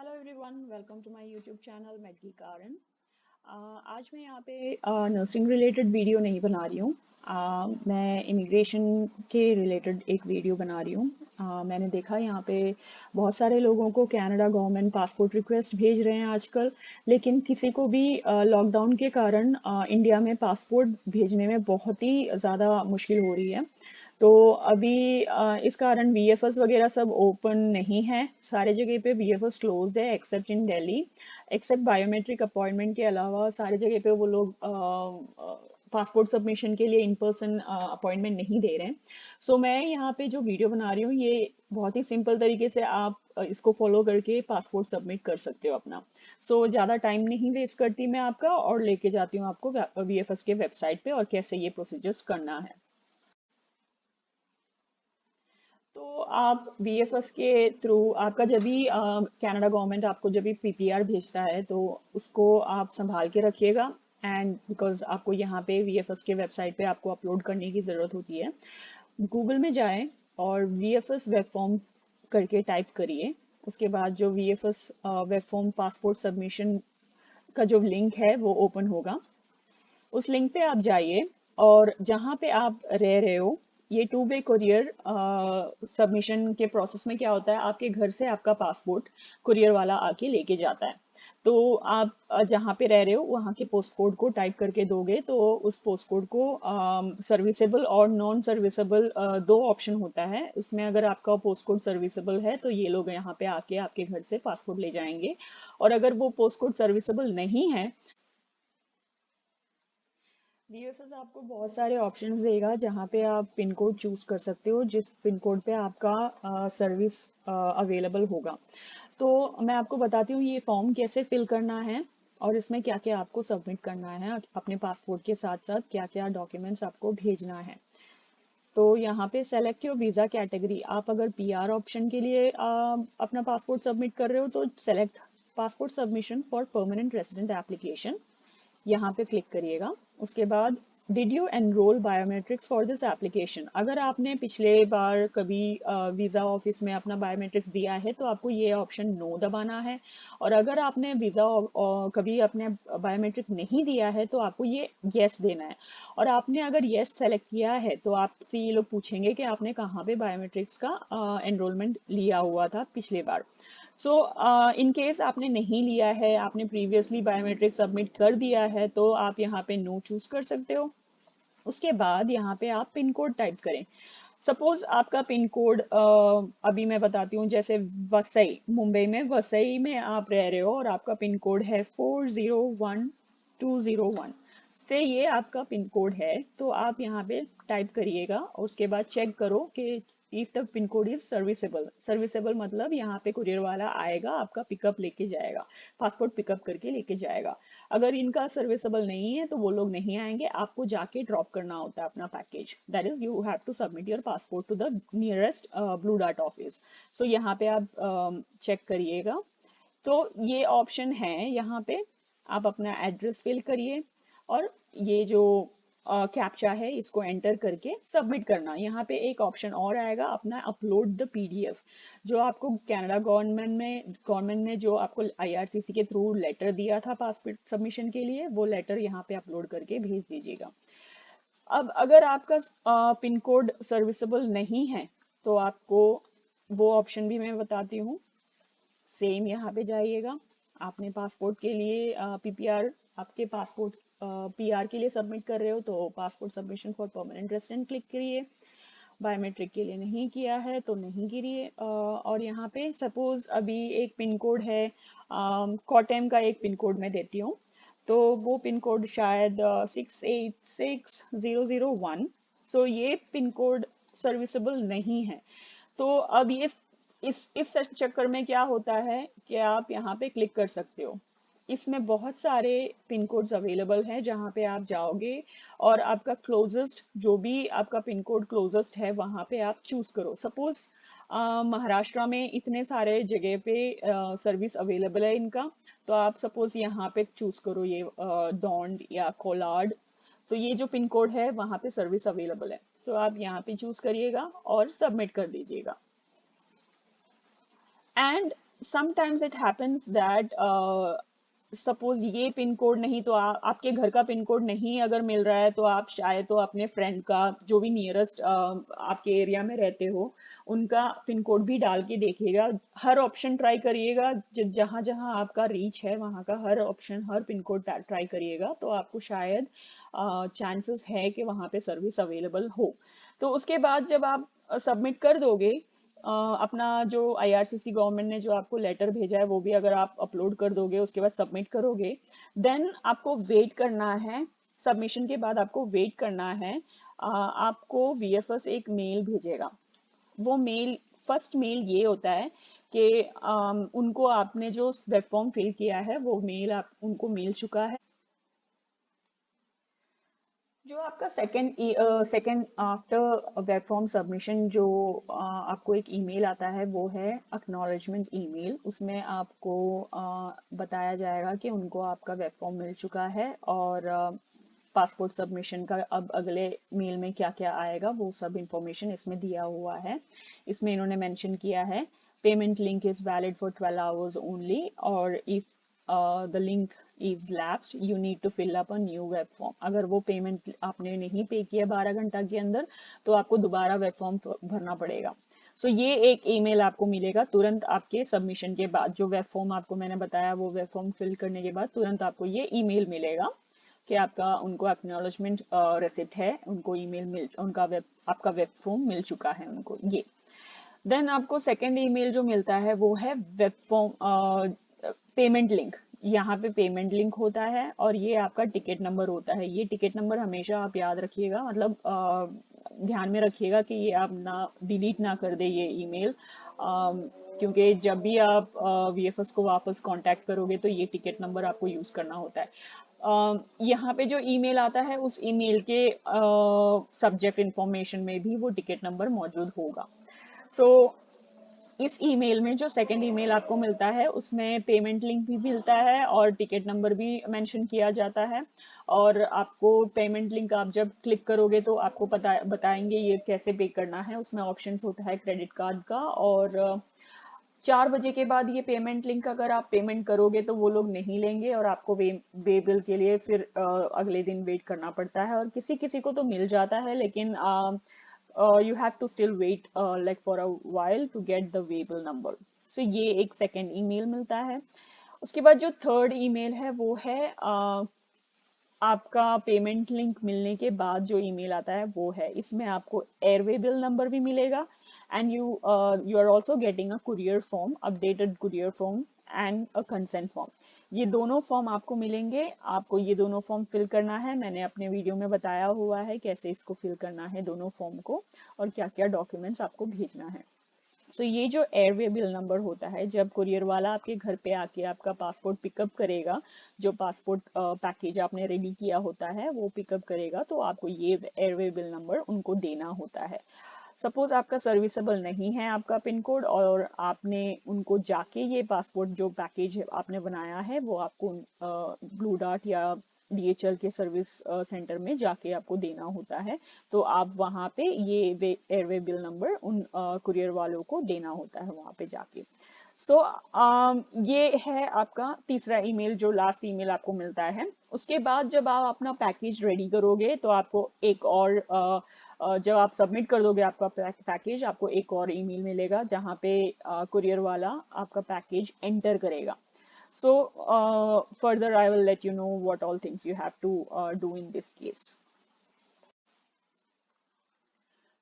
Hello everyone, welcome to my YouTube channel मेडगी कारण। आज मैं यहाँ पे नर्सिंग रिलेटेड वीडियो नहीं बना रही हूँ। मैं इमिग्रेशन के रिलेटेड एक वीडियो बना रही हूँ। मैंने देखा यहाँ पे बहुत सारे लोगों को कनाडा गवर्नमेंट पासपोर्ट रिक्वेस्ट भेज रहे हैं आजकल, लेकिन किसी को भी लॉकडाउन के कारण इंडिया में पासपोर्ट भेजने में बहुत ही ज़्यादा मुश्किल हो रही है। तो अभी इस कारण वीएफएस वगैरह सब ओपन नहीं है, सारे जगह पे वीएफएस क्लोज्ड है except in Delhi. Except biometric appointment के अलावा सारे जगह पे वो लोग पासपोर्ट सबमिशन के लिए इन पर्सन अपॉइंटमेंट नहीं दे रहे हैं। सो मैं यहाँ पे जो वीडियो बना रही हूँ, ये बहुत ही सिंपल तरीके से आप इसको फॉलो करके पासपोर्ट सबमिट कर सकते हो अपना। सो ज़्यादा टाइम नहीं वेस्ट करती मैं आपका और लेके जाती हूँ आपको वीएफएस के वेबसाइट पे और कैसे ये प्रोसीजर्स करना है। तो आप वीएफएस के थ्रू आपका जब भी कनाडा गवर्नमेंट आपको जब भी पीपीआर भेजता है तो उसको आप संभाल के रखिएगा। एंड बिकॉज आपको यहाँ पे वीएफएस के वेबसाइट पे आपको अपलोड करने की ज़रूरत होती है। गूगल में जाएं और वीएफएस वेब फॉर्म करके टाइप करिए। उसके बाद जो VFS web form passport submission का जो लिंक है वो ओपन होगा। उस लिंक पे आप जाइए और जहाँ पे आप रह रहे हो, ये टू वे कुरियर सबमिशन के प्रोसेस में क्या होता है, आपके घर से आपका पासपोर्ट कुरियर वाला आके लेके जाता है। तो आप जहाँ पे रह रहे हो वहाँ के पोस्ट कोड को टाइप करके दोगे तो उस पोस्ट कोड को सर्विसेबल और नॉन सर्विसेबल दो ऑप्शन होता है उसमें। अगर आपका पोस्ट कोड सर्विसेबल है तो ये लोग यहाँ पे आके आपके घर से पासपोर्ट ले जाएंगे, और अगर वो पोस्ट कोड सर्विसेबल नहीं है, वीएफएस आपको बहुत सारे ऑप्शंस देगा जहाँ पे आप पिन कोड चूज कर सकते हो जिस पिन कोड पे आपका सर्विस अवेलेबल होगा। तो मैं आपको बताती हूँ ये फॉर्म कैसे फिल करना है और इसमें क्या क्या आपको सबमिट करना है, अपने पासपोर्ट के साथ साथ क्या क्या डॉक्यूमेंट्स आपको भेजना है। तो यहाँ पे सेलेक्ट योर वीज़ा कैटेगरी। आप अगर पीआर ऑप्शन के लिए अपना पासपोर्ट सबमिट कर रहे हो तो select passport submission for permanent resident application, यहाँ पे क्लिक करिएगा। उसके बाद did you enrol biometrics for this application. अगर आपने पिछले बार कभी वीज़ा ऑफिस में अपना बायोमेट्रिक्स दिया है तो आपको ये ऑप्शन नो दबाना है। और अगर आपने वीज़ा कभी अपने बायोमेट्रिक नहीं दिया है तो आपको ये यस देना है। और आपने अगर यस सेलेक्ट किया है तो आपसे ये लोग पूछेंगे कि आपने कहाँ पे बायोमेट्रिक्स का एनरोलमेंट लिया हुआ था पिछले बार। सो इन केस आपने नहीं लिया है, आपने प्रीवियसली बायोमेट्रिक सबमिट कर दिया है, तो आप यहाँ पे नो चूज कर सकते हो। उसके बाद यहाँ पे आप पिन कोड टाइप करें। सपोज आपका पिन कोड अभी मैं बताती हूँ, जैसे वसई, मुंबई में वसई में आप रह रहे हो और आपका पिन कोड है 401201 से, ये आपका पिन कोड है। तो आप यहाँ पे टाइप करिएगा और उसके बाद चेक करो कि if the pin code is serviceable. Serviceable मतलब यहाँ पे कुरियर वाला आएगा, आपका पिकअप लेके जाएगा, पासपोर्ट पिकअप करके लेके जाएगा। अगर इनका सर्विसेबल नहीं है तो वो लोग नहीं आएंगे, आपको जाके ड्रॉप करना होता है अपना package. That is you have to submit your passport to the nearest Blue Dart office. So यहाँ पे आप चेक करिएगा। तो ये ऑप्शन है यहाँ पे, आप अपना एड्रेस फिल करिए और ये जो कैप्चा है इसको एंटर करके सबमिट करना। यहाँ पे एक ऑप्शन और आएगा, अपना अपलोड द पीडीएफ। जो आपको कनाडा गवर्नमेंट ने जो आपको आईआरसीसी के थ्रू लेटर दिया था पासपोर्ट सबमिशन के लिए, वो लेटर यहाँ पे अपलोड करके भेज दीजिएगा। अब अगर आपका पिन कोड सर्विसेबल नहीं है तो आपको वो ऑप्शन भी मैं बताती हूँ। सेम यहाँ पे जाइएगा, आपने पासपोर्ट के लिए पीपीआर, आपके पासपोर्ट पीआर के लिए सबमिट कर रहे हो तो passport submission for permanent resident click करिए। बायोमेट्रिक के लिए नहीं किया है तो नहीं करिए। और यहाँ पे सपोज अभी एक पिन कोड है, कॉटेम का एक पिन कोड मैं देती हूँ। तो वो पिन कोड शायद 686001। सो ये पिन कोड सर्विसेबल नहीं है। तो अब ये इस चक्कर में क्या होता है कि आप यहाँ पे क्लिक कर सकते हो। इसमें बहुत सारे पिन कोड्स अवेलेबल हैं जहाँ पे आप जाओगे और आपका क्लोजेस्ट, जो भी आपका पिन कोड क्लोजेस्ट है वहाँ पे आप चूज करो। सपोज महाराष्ट्र में इतने सारे जगह पे सर्विस अवेलेबल है इनका, तो आप सपोज यहाँ पे चूज करो ये दौंड या कोलाड। तो ये जो पिन कोड है वहाँ पे सर्विस अवेलेबल है, तो आप यहाँ पे चूज करिएगा और सबमिट कर दीजिएगा। And sometimes it happens that suppose ये पिन कोड नहीं तो आपके घर का पिन कोड नहीं अगर मिल रहा है तो आप शायद तो अपने फ्रेंड का जो भी नियरेस्ट आपके एरिया में रहते हो उनका पिन कोड भी डाल के देखिएगा। हर ऑप्शन ट्राई करिएगा, जहाँ जहाँ आपका रीच है वहाँ का हर ऑप्शन हर पिन कोड ट्राई करिएगा, तो आपको शायद चांसेस है कि वहाँ पे सर्विस अवेलेबल हो। तो उसके बाद जब आप सबमिट कर दोगे अपना जो आईआरसीसी गवर्नमेंट ने जो आपको लेटर भेजा है वो भी अगर आप अपलोड कर दोगे, उसके बाद सबमिट करोगे, देन आपको वेट करना है। सबमिशन के बाद आपको वेट करना है। आपको वीएफएस एक मेल भेजेगा। वो मेल, फर्स्ट मेल ये होता है कि उनको आपने जो वेब फॉर्म फिल किया है वो मेल आप उनको मिल चुका है। जो आपका second after web form submission जो आपको एक ईमेल आता है वो है एक्नॉलेजमेंट ईमेल। उसमें आपको बताया जाएगा कि उनको आपका वेब फॉर्म मिल चुका है और पासपोर्ट सबमिशन का अब अगले मेल में क्या क्या आएगा वो सब इंफॉर्मेशन इसमें दिया हुआ है। इसमें इन्होंने मेंशन किया है payment link is valid for 12 hours only, और if the link is lapsed you need to fill up a new web form. अगर वो पेमेंट आपने नहीं पे किया 12 घंटा के अंदर तो आपको दोबारा वेब फॉर्म भरना पड़ेगा। सो ये एक ईमेल आपको मिलेगा तुरंत आपके सबमिशन के बाद। जो वेब फॉर्म आपको मैंने बताया वो वेब फॉर्म फिल करने के बाद तुरंत आपको ये ईमेल मिलेगा कि आपका उनको एक्नॉलेजमेंट रेसिप्ट है, उनको ईमेल मिल उनका वेब आपका वेब फॉर्म मिल चुका है उनको ये। देन आपको सेकेंड ईमेल जो मिलता है वो है वेब फॉर्म पेमेंट लिंक। यहाँ पे पेमेंट लिंक होता है और ये आपका टिकट नंबर होता है। ये टिकट नंबर हमेशा आप याद रखिएगा, मतलब ध्यान में रखिएगा कि ये आप ना डिलीट ना कर दे ये ईमेल, क्योंकि जब भी आप वीएफएस को वापस कांटेक्ट करोगे तो ये टिकट नंबर आपको यूज करना होता है। यहाँ पे जो ईमेल आता है उस ईमेल के सब्जेक्ट इंफॉर्मेशन में भी वो टिकट नंबर मौजूद होगा। सो इस ईमेल में जो सेकंड ईमेल आपको मिलता है उसमें पेमेंट लिंक भी मिलता है और टिकट नंबर भी मेंशन किया जाता है। और आपको पेमेंट लिंक आप जब क्लिक करोगे तो आपको बताएंगे ये कैसे पे करना है। उसमें ऑप्शंस होता है क्रेडिट कार्ड का, और 4 बजे के बाद ये पेमेंट लिंक अगर आप पेमेंट करोगे तो वो लोग नहीं लेंगे और आपको वे बिल के लिए फिर अगले दिन वेट करना पड़ता है। और किसी किसी को तो मिल जाता है लेकिन you have to still wait like for a while to get the way bill number. So ये एक सेकेंड ईमेल मिलता है। उसके बाद जो थर्ड ईमेल है वो है आपका पेमेंट लिंक मिलने के बाद जो ईमेल आता है वो है, इसमें आपको एयरवे बिल नंबर भी मिलेगा and you are also getting a courier form, updated courier form and a consent form. ये दोनों फॉर्म आपको मिलेंगे। आपको ये दोनों फॉर्म फिल करना है। मैंने अपने वीडियो में बताया हुआ है कैसे इसको फिल करना है दोनों फॉर्म को और क्या क्या डॉक्यूमेंट्स आपको भेजना है। तो ये जो एयरवे बिल नंबर होता है, जब कुरियर वाला आपके घर पे आके आपका पासपोर्ट पिकअप करेगा, जो पासपोर्ट पैकेज आपने रेडी किया होता है वो पिकअप करेगा, तो आपको ये एयरवे बिल नंबर उनको देना होता है। सपोज आपका सर्विसेबल नहीं है आपका पिन कोड और आपने उनको जाके ये पासपोर्ट जो पैकेज आपने बनाया है वो आपको ब्लू डार्ट या डीएचएल के सर्विस सेंटर में जाके आपको देना होता है, तो आप वहाँ पे ये एयरवे बिल नंबर उन कुरियर वालों को देना होता है वहाँ पे जाके। सो ये है आपका तीसरा ईमेल जो लास्ट ईमेल आपको मिलता है। उसके बाद जब आप अपना पैकेज रेडी करोगे तो आपको एक और जब आप सबमिट कर दोगे आपका पैकेज, आपको एक और ईमेल मिलेगा जहाँ पे कुरियर वाला आपका पैकेज एंटर करेगा। So further I will let you know what all things you have to do in this case.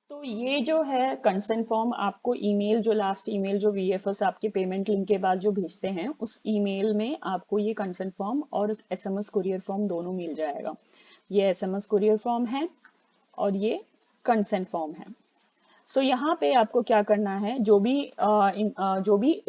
तो ये जो है कंसेंट फॉर्म आपको ईमेल, जो लास्ट ईमेल जो वीएफएस आपके पेमेंट लिंक के बाद जो भेजते हैं उस ईमेल में आपको ये कंसेंट फॉर्म और एसएमएस कुरियर फॉर्म दोनों मिल जाएगा। ये एसएमएस कुरियर फॉर्म है और ये कंसेंट फॉर्म है। सो यहाँ पे आपको क्या करना है, जो भी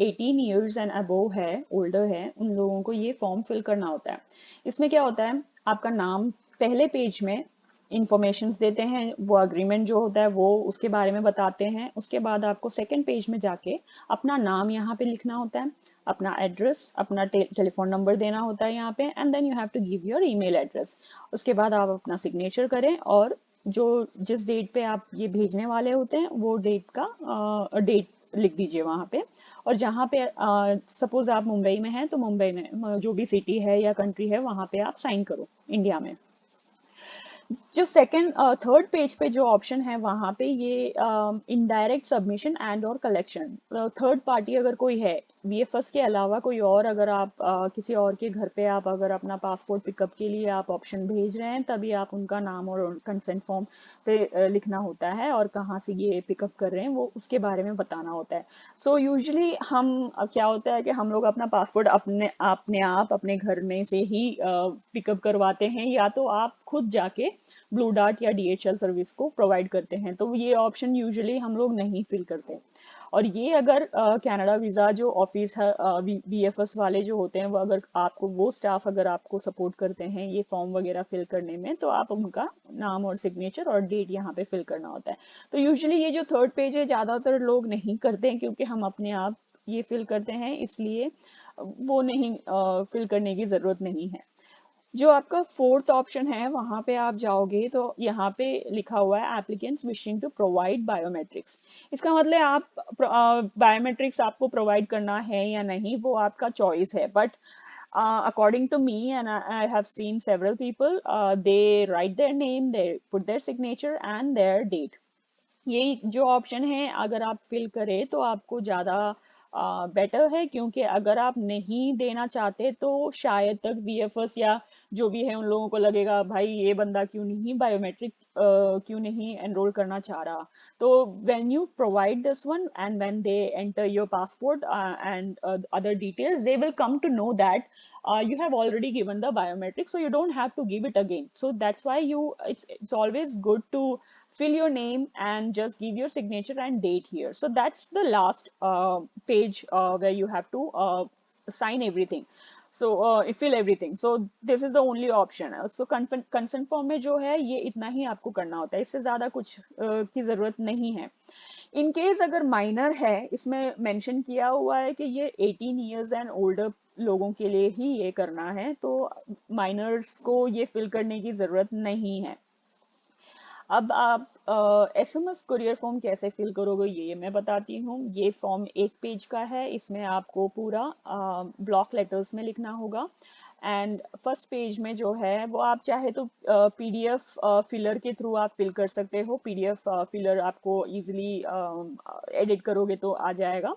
18 ईयर्स एंड अबोव है, ओल्डर है, उन लोगों को ये फॉर्म फिल करना होता है। इसमें क्या होता है, आपका नाम पहले पेज में इंफॉर्मेशंस देते हैं, वो अग्रीमेंट जो होता है वो उसके बारे में बताते हैं। उसके बाद आपको सेकंड पेज में जाके अपना नाम यहाँ पे लिखना होता है, अपना एड्रेस, अपना टेलीफोन नंबर देना होता है यहाँ पे, and then you have to give your email address. उसके बाद आप अपना सिग्नेचर करें और जो जिस डेट पे आप ये भेजने वाले होते हैं वो डेट लिख दीजिए वहां पे। और जहाँ पे सपोज आप मुंबई में हैं तो मुंबई में जो भी सिटी है या कंट्री है वहाँ पे आप साइन करो इंडिया में। जो सेकंड थर्ड पेज पे जो ऑप्शन है वहाँ पे ये इनडायरेक्ट सबमिशन एंड और कलेक्शन, थर्ड पार्टी अगर कोई है वीएफएस के अलावा कोई और, अगर आप किसी और के घर पे आप अगर अपना पासपोर्ट पिकअप के लिए आप ऑप्शन भेज रहे हैं, तभी आप उनका नाम और कंसेंट फॉर्म पे लिखना होता है और कहाँ से ये पिकअप कर रहे हैं वो उसके बारे में बताना होता है। सो यूजुअली हम क्या होता है कि हम लोग अपना पासपोर्ट अपने अपने आप अपने घर में से ही पिकअप करवाते हैं, या तो आप खुद जाके ब्लू डार्ट या डीएचएल सर्विस को प्रोवाइड करते हैं, तो ये ऑप्शन यूजुअली हम लोग नहीं फिल करते। और ये अगर कनाडा वीजा जो ऑफिस है वीएफएस वाले जो होते हैं वो अगर आपको वो स्टाफ अगर आपको सपोर्ट करते हैं ये फॉर्म वगैरह फिल करने में, तो आप उनका नाम और सिग्नेचर और डेट यहाँ पे फिल करना होता है। तो यूजुअली ये जो थर्ड पेज है ज्यादातर लोग नहीं करते हैं, क्योंकि हम अपने आप ये फिल करते हैं, इसलिए वो नहीं फिल करने की जरूरत नहीं है। जो आपका फोर्थ ऑप्शन है वहां पे आप जाओगे तो यहाँ पे लिखा हुआ है applicants wishing to provide biometrics. इसका मतलब आप बायोमेट्रिक्स आपको प्रोवाइड करना है या नहीं वो आपका चॉइस है, but according to me and I have seen several people, they write their name, they put their signature and their date। ये जो ऑप्शन है अगर आप फिल करें तो आपको ज़्यादा बेटर है, क्योंकि अगर आप नहीं देना चाहते तो शायद तक वीएफएस या जो भी है उन लोगों को लगेगा भाई ये बंदा क्यों नहीं बायोमेट्रिक क्यों नहीं एनरोल करना चाह रहा। तो when you provide this one and when they enter your passport and other details, they will come to know that you have already given the biometric, so you don't have to give it again. So that's why it's always good to fill your name and just give your signature and date here. So that's the last page where you have to sign everything. So fill everything. So this is the only option. So consent form में जो है ये इतना ही आपको करना होता है, इससे ज्यादा कुछ की जरूरत नहीं है। इन केस अगर माइनर है, इसमें मेंशन किया हुआ है कि ये 18 इयर्स एंड ओल्डर लोगों के लिए ही ये करना है, तो माइनर्स को ये फिल करने की जरूरत नहीं है। अब आप एसएमएस कुरियर फॉर्म कैसे फिल करोगे ये मैं बताती हूँ। ये फॉर्म एक पेज का है, इसमें आपको पूरा ब्लॉक लेटर्स में लिखना होगा। एंड फर्स्ट पेज में जो है वो आप चाहे तो पीडीएफ फिलर के थ्रू आप फिल कर सकते हो। पीडीएफ फिलर आपको इजीली एडिट करोगे तो आ जाएगा।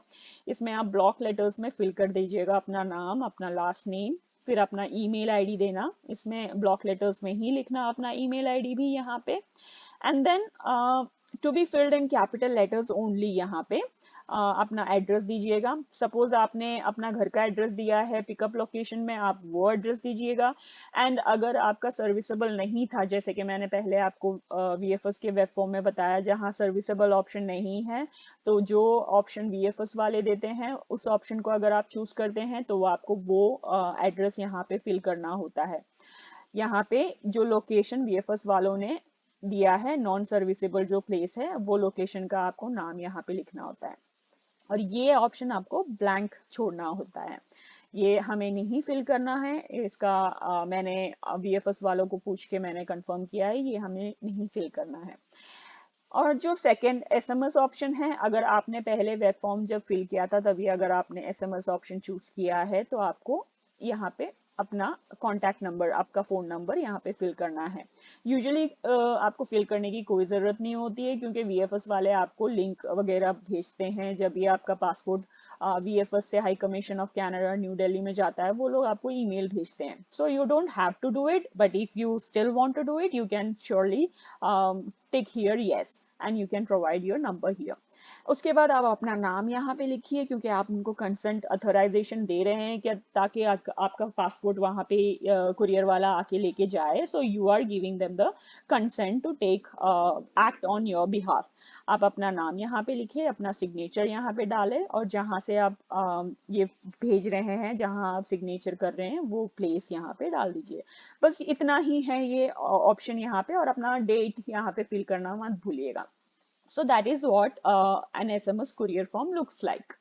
इसमें आप ब्लॉक लेटर्स में फिल कर दीजिएगा अपना नाम, अपना लास्ट नेम, फिर अपना ईमेल आईडी देना। इसमें ब्लॉक लेटर्स में ही लिखना अपना ईमेल आईडी भी यहाँ पे। And then to be filled in capital letters only यहाँ पे अपना एड्रेस दीजिएगा। सपोज आपने अपना घर का एड्रेस दिया है पिकअप लोकेशन में, आप वो एड्रेस दीजिएगा। एंड अगर आपका सर्विसेबल नहीं था, जैसे कि मैंने पहले आपको वीएफएस के वेब फॉर्म में बताया जहां सर्विसेबल ऑप्शन नहीं है, तो जो ऑप्शन वीएफएस वाले देते हैं उस ऑप्शन को अगर आप चूज करते हैं तो आपको वो एड्रेस यहाँ पे फिल करना होता है। यहाँ पे जो लोकेशन वीएफएस वालों ने दिया है नॉन सर्विसेबल जो प्लेस है वो लोकेशन का आपको नाम यहाँ पे लिखना होता है। और ये ऑप्शन आपको ब्लैंक छोड़ना होता है, ये हमें नहीं फिल करना है। इसका मैंने वीएफएस वालों को पूछ के मैंने कंफर्म किया है, ये हमें नहीं फिल करना है। और जो सेकंड एसएमएस ऑप्शन है, अगर आपने पहले वेब फॉर्म जब फिल किया था तभी अगर आपने एसएमएस ऑप्शन चूज किया है तो आपको यहाँ पे अपना कॉन्टैक्ट नंबर, आपका फोन नंबर यहाँ पे फिल करना है। यूजुअली आपको फिल करने की कोई जरूरत नहीं होती है, क्योंकि वीएफएस वाले आपको लिंक वगैरह भेजते हैं जब भी आपका पासपोर्ट वीएफएस से high commission of Canada New Delhi में जाता है, वो लोग आपको ईमेल भेजते हैं। So you don't have to do it, but if you still want to do it you can surely tick here yes and you can provide your number here। उसके बाद आप अपना नाम यहाँ पे लिखिए, क्योंकि आप उनको कंसेंट अथोराइजेशन दे रहे हैं क्या, ताकि आपका पासपोर्ट वहाँ पे कुरियर वाला आके लेके जाए। So you are giving them the consent to take act on your behalf. आप अपना नाम यहाँ पे लिखिए, अपना सिग्नेचर यहाँ पे डालें, और जहाँ से आप ये भेज रहे हैं, जहाँ आप सिग्नेचर कर रहे हैं वो प्लेस यहाँ पे डाल दीजिए। बस इतना ही है ये ऑप्शन यहाँ पे, और अपना डेट यहाँ पे फिल करना मत भूलिएगा। So that is what an SMS courier form looks like।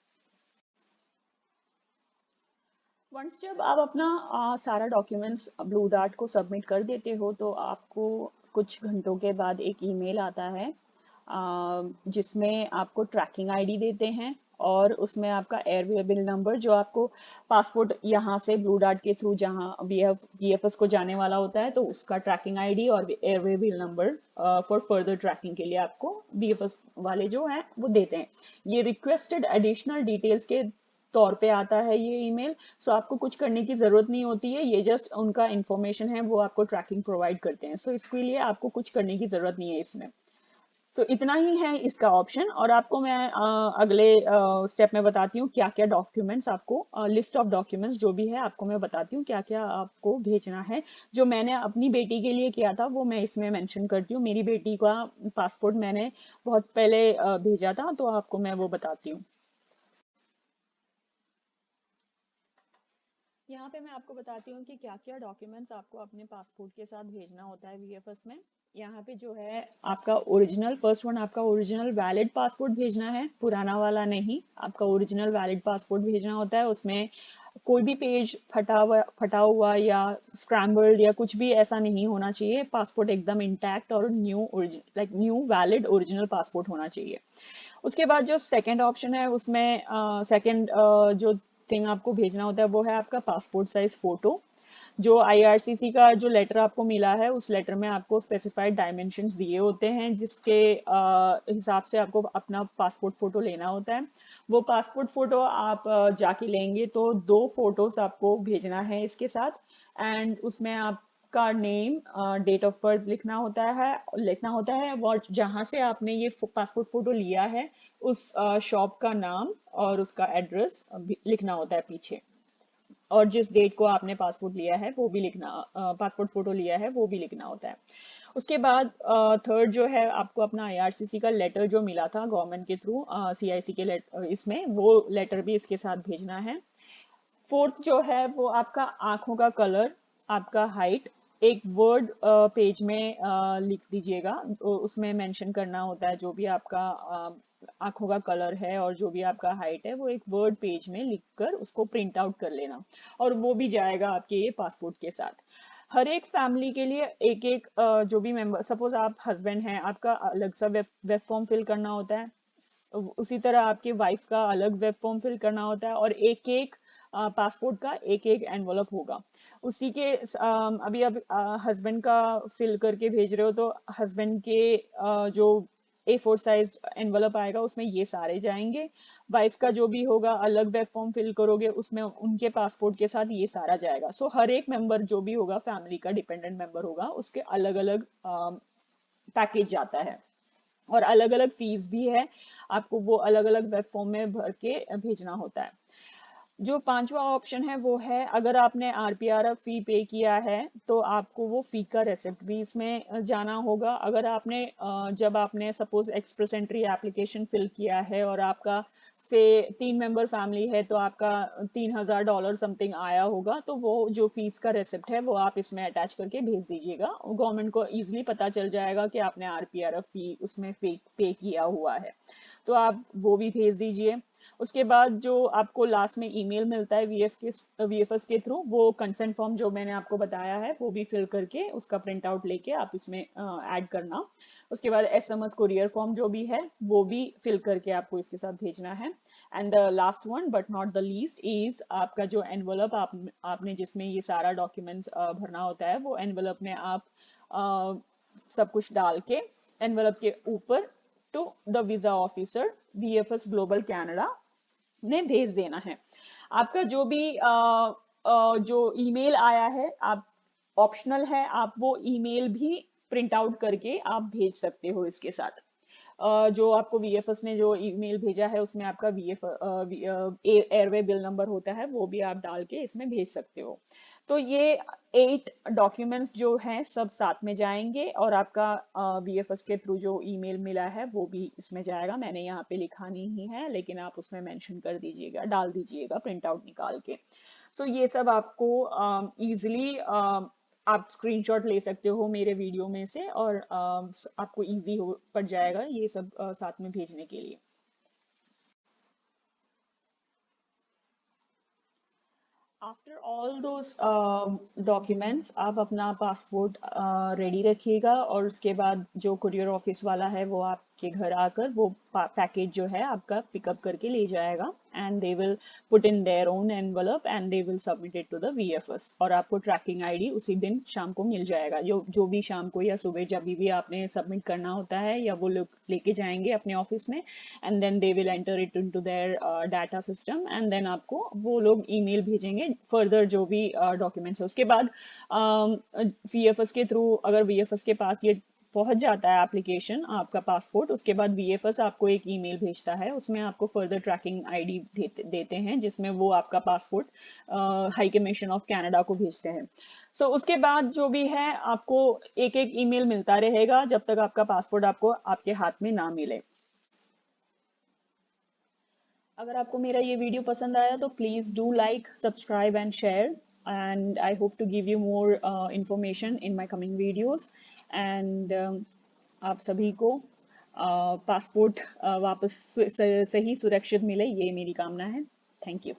Once जब आप अपना सारा डॉक्यूमेंट्स ब्लू डार्ट को सबमिट कर देते हो तो आपको कुछ घंटों के बाद एक ईमेल आता है जिसमें आपको ट्रैकिंग आईडी देते हैं और उसमें आपका एयरवे बिल नंबर, जो आपको पासपोर्ट यहाँ से ब्लू डार्ट के थ्रू जहाँ वीएफएस को जाने वाला होता है तो उसका ट्रैकिंग आईडी और airway bill number for further tracking के लिए आपको वीएफएस वाले जो हैं वो देते हैं। ये रिक्वेस्टेड एडिशनल डिटेल्स के तौर पे आता है ये ईमेल। सो आपको कुछ करने की जरूरत नहीं होती है, ये जस्ट उनका इंफॉर्मेशन है, वो आपको ट्रैकिंग प्रोवाइड करते हैं। सो इसके लिए आपको कुछ करने की जरूरत नहीं है इसमें। तो इतना ही है इसका ऑप्शन। और आपको मैं अगले स्टेप में बताती हूँ क्या क्या डॉक्यूमेंट्स आपको, लिस्ट ऑफ डॉक्यूमेंट्स जो भी है आपको मैं बताती हूँ क्या क्या आपको भेजना है। जो मैंने अपनी बेटी के लिए किया था वो मैं इसमें मेंशन करती हूँ। मेरी बेटी का पासपोर्ट मैंने बहुत पहले भेजा था, तो आपको मैं वो बताती हूँ। यहाँ पे मैं आपको बताती हूँ कि क्या क्या डॉक्यूमेंट्स आपको अपने पासपोर्ट के साथ भेजना होता है वीएफएस में। यहाँ पे जो है आपका ओरिजिनल, फर्स्ट वन आपका ओरिजिनल वैलिड पासपोर्ट भेजना है, पुराना वाला नहीं। आपका ओरिजिनल वैलिड पासपोर्ट भेजना होता है। उसमें कोई भी पेज फटा हुआ या स्क्रैम्बल्ड या कुछ भी ऐसा नहीं होना चाहिए। पासपोर्ट एकदम इंटैक्ट और new new valid original passport होना चाहिए। उसके बाद जो सेकंड ऑप्शन है उसमें सेकंड जो थिंग आपको भेजना होता है वो है आपका पासपोर्ट साइज फोटो। जो आईआरसीसी का जो लेटर आपको मिला है उस लेटर में आपको स्पेसिफाइड डायमेंशंस दिए होते हैं, जिसके हिसाब से आपको अपना पासपोर्ट फोटो लेना होता है। वो पासपोर्ट फोटो आप जाके लेंगे तो 2 फोटोज आपको भेजना है इसके साथ। एंड उसमें आपका नेम, डेट ऑफ बर्थ लिखना होता है और जहाँ से आपने ये पासपोर्ट फोटो लिया है उस शॉप का नाम और उसका एड्रेस लिखना होता है पीछे। और जिस डेट को आपने पासपोर्ट लिया है वो भी लिखना, पासपोर्ट फोटो लिया है वो भी लिखना होता है। उसके बाद थर्ड जो है आपको अपना आईआरसीसी का लेटर जो मिला था गवर्नमेंट के थ्रू, सीआईसी के लेटर, इसमें वो लेटर भी इसके साथ भेजना है। फोर्थ जो है वो आपका आंखों का कलर, आपका हाइट, एक वर्ड पेज में लिख दीजिएगा। उसमें मेंशन करना होता है जो भी आपका आंखों का कलर है और जो भी आपका हाइट है वो एक वर्ड पेज में लिखकर उसको प्रिंट आउट कर लेना। और वो भी जाएगा आपके ये पासपोर्ट के साथ। हर एक फैमिली के लिए एक एक जो भी मेंबर, सपोज आप हस्बैंड हैं, आपका अलग सा वेब फॉर्म फिल करना होता है। उसी तरह आपके वाइफ का अलग वेब फॉर्म फिल करना होता है। और एक एक पासपोर्ट का एक एक एनवलप होगा। उसी के अभी अब हस्बैंड का फिल करके भेज रहे हो तो हस्बैंड के जो A4 साइज एनवलप आएगा उसमें ये सारे जाएंगे। वाइफ का जो भी होगा अलग वेब फॉर्म फिल करोगे उसमें उनके पासपोर्ट के साथ ये सारा जाएगा। सो हर एक मेंबर जो भी होगा फैमिली का डिपेंडेंट मेंबर होगा उसके अलग अलग पैकेज जाता है। और अलग अलग फीस भी है, आपको वो अलग अलग वेब फॉर्म में भर के भेजना होता है। जो पांचवा ऑप्शन है वो है अगर आपने आरपीआरएफ फी पे किया है तो आपको वो फी का रेसिप्ट भी इसमें जाना होगा। अगर आपने जब आपने suppose express entry application fill किया है और आपका से 3 मेंबर फैमिली है तो आपका $3000 समथिंग आया होगा, तो वो जो फीस का रेसिप्ट है वो आप इसमें अटैच करके भेज दीजिएगा। गवर्नमेंट को इजीली पता चल जाएगा कि आपने आरपीआरएफ फी उसमें पे किया हुआ है, तो आप वो भी भेज दीजिए। उसके बाद जो आपको लास्ट में ईमेल मिलता है वीएफएस के थ्रू, वो कंसेंट फॉर्म जो मैंने आपको बताया है वो भी फिल करके उसका प्रिंट आउट लेके आप इसमें ऐड करना। उसके बाद एसएमएस कुरियर फॉर्म जो भी है वो भी फिल करके आपको इसके साथ भेजना है। And the last one but not the least is आपका जो एनवलप आपने जिसमें ये सारा डॉक्यूमेंट्स भरना होता है, वो एनवलप में आप सब कुछ डाल के एनवलप के ऊपर to the visa officer VFS Global Canada ने भेज देना है। आपका जो भी जो ईमेल आया है, आप ऑप्शनल है, आप वो ईमेल भी प्रिंट आउट करके आप भेज सकते हो इसके साथ। जो आपको वीएफएस ने जो ईमेल भेजा है उसमें आपका एयरवे बिल नंबर होता है, वो भी आप डाल के इसमें भेज सकते हो। तो ये 8 डॉक्यूमेंट्स जो हैं सब साथ में जाएंगे और आपका वीएफएस के थ्रू जो ईमेल मिला है वो भी इसमें जाएगा। मैंने यहाँ पे लिखा नहीं है लेकिन आप उसमें मेंशन कर दीजिएगा, डाल दीजिएगा प्रिंट आउट निकाल के। सो ये सब आपको इजीली आप स्क्रीनशॉट ले सकते हो मेरे वीडियो में से और आपको इजी हो पड़ जाएगा ये सब साथ में भेजने के लिए। आफ्टर ऑल दोस डॉक्यूमेंट्स आप अपना पासपोर्ट रेडी रखिएगा और उसके बाद जो कुरियर ऑफिस वाला है वो आप आपके घर आकर वो पैकेज जो है आपका पिकअप करके ले जाएगा and they will put in their own envelope and they will submit it to the VFS और आपको ट्रैकिंग आईडी उसी दिन शाम को मिल जाएगा। जो जो भी शाम को या सुबह जब भी आपने सबमिट करना होता है या वो लोग लेके जाएंगे अपने ऑफिस में and then they will enter it into their data system and then आपको वो लोग ईमेल भेजेंगे फर्दर जो भी डॉक्यूमेंट्स है। उसके बाद वीएफएस के थ्रू अगर वीएफएस के पास ये पहुंच जाता है एप्लीकेशन आपका पासपोर्ट, उसके बाद वीएफएस आपको एक ईमेल भेजता है, उसमें आपको फर्दर ट्रैकिंग आईडी देते हैं जिसमें वो आपका passport high commission of Canada को भेजते हैं। सो उसके बाद जो भी है आपको एक एक ईमेल मिलता रहेगा जब तक आपका पासपोर्ट आपको आपके हाथ में ना मिले। अगर आपको मेरा ये वीडियो पसंद आया तो please do like, subscribe and share and I hope to give you more information in my coming videos and आप सभी को पासपोर्ट वापस सही सुरक्षित मिले ये मेरी कामना है। Thank you.